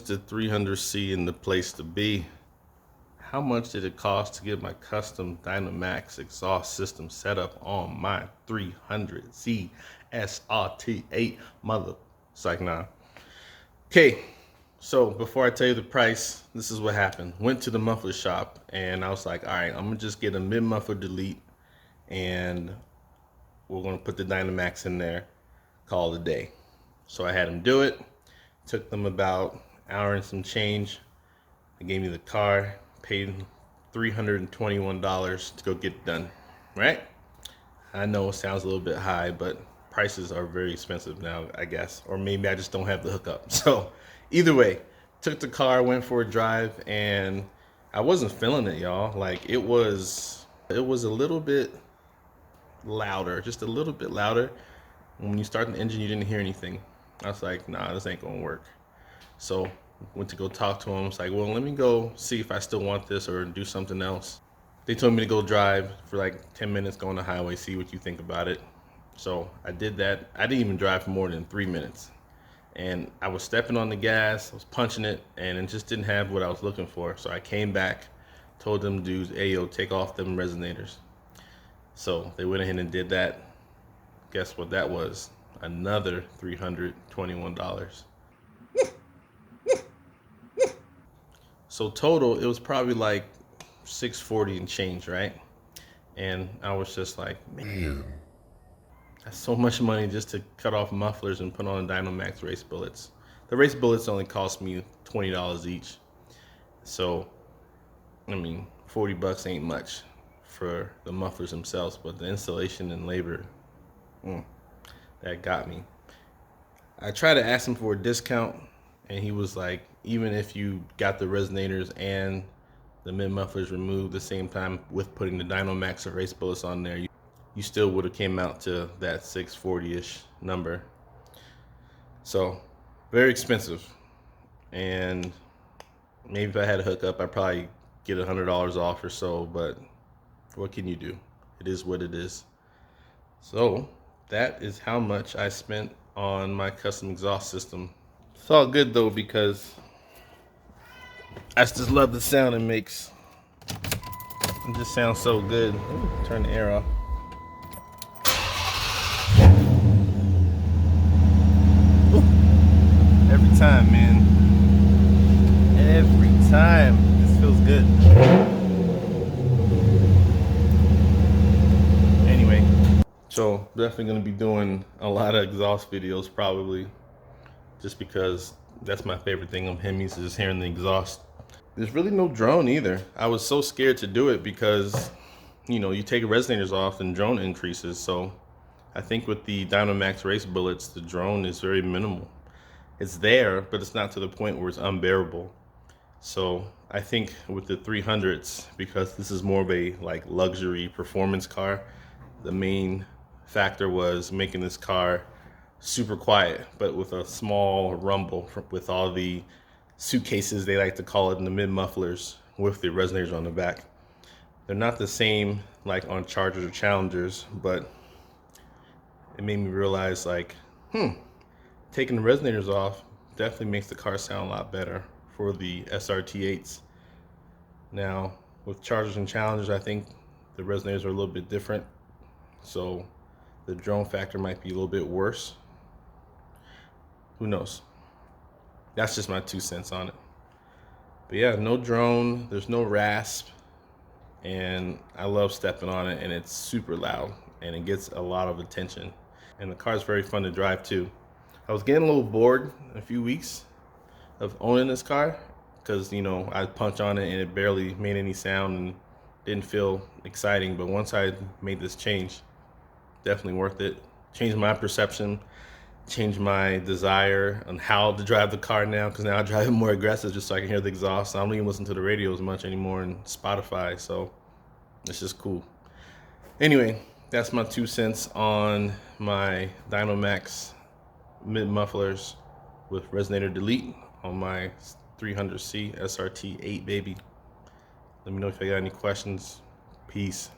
Mr. 300C in the place to be. How much did it cost to get my custom Dynomax exhaust system set up on my 300C Srt8 mother? It's like, nah. Okay, so before I tell you the price, this is what happened. Went to the muffler shop and I was like, all right, I'm gonna just get a mid-muffler delete and we're gonna put the Dynomax in there, call it a day. So I had them do it. Took them about an hour and some change. They gave me the car, paid $321 to go get it done, right? I know it sounds a little bit high, but prices are very expensive now, I guess. Or maybe I just don't have the hookup. So either way, took the car, went for a drive, and I wasn't feeling it, y'all. Like it was a little bit louder, just a little bit louder. When you start the engine, you didn't hear anything. I was like, nah, this ain't gonna work. So went to go talk to him. It's like, well, let me go see if I still want this or do something else. They told me to go drive for like 10 minutes, go on the highway, see what you think about it. So I did that. I didn't even drive for more than 3 minutes. And I was stepping on the gas, I was punching it, and it just didn't have what I was looking for. So I came back, told them dudes, hey, yo, take off them resonators. So they went ahead and did that. Guess what that was? Another $321. So total, it was probably like $640 and change, right? And I was just like, man, that's so much money just to cut off mufflers and put on Dynomax race bullets. The race bullets only cost me $20 each. So, I mean, 40 bucks ain't much for the mufflers themselves, but the installation and labor, that got me. I tried to ask him for a discount, and he was like, even if you got the resonators and the mid mufflers removed the same time with putting the Dynomax or race bullets on there, you still would have came out to that 640-ish number. So very expensive. And maybe if I had a hookup, I'd probably get $100 off or so, but what can you do? It is what it is. So that is how much I spent on my custom exhaust system. It's all good though, because I just love the sound it makes. It just sounds so good. Ooh, turn the air off. Ooh. Every time, man. Every time. This feels good. Anyway, so definitely gonna be doing a lot of exhaust videos probably, just because that's my favorite thing of HEMIs, is hearing the exhaust. There's really no drone either. I was so scared to do it because, you know, you take resonators off and drone increases. So I think with the Dynomax race bullets, the drone is very minimal. It's there, but it's not to the point where it's unbearable. So I think with the 300s, because this is more of a like luxury performance car, the main factor was making this car super quiet, but with a small rumble with all the suitcases, they like to call it, in the mid mufflers with the resonators on the back. They're not the same like on Chargers or Challengers, but it made me realize like, taking the resonators off definitely makes the car sound a lot better for the SRT8s. Now with Chargers and Challengers, I think the resonators are a little bit different, so the drone factor might be a little bit worse. Who knows? That's just my 2 cents on it. But yeah, no drone, there's no RASP, and I love stepping on it, and it's super loud and it gets a lot of attention. And the car is very fun to drive too. I was getting a little bored in a few weeks of owning this car because, you know, I'd punch on it and it barely made any sound and didn't feel exciting. But once I made this change, definitely worth it. Changed my perception, changed my desire on how to drive the car now, because now I drive it more aggressive just so I can hear the exhaust. I don't even listen to the radio as much anymore in Spotify, so it's just cool. Anyway, that's my 2 cents on my Dynomax mid mufflers with resonator delete on my 300C Srt8 baby. Let me know if you got any questions. Peace.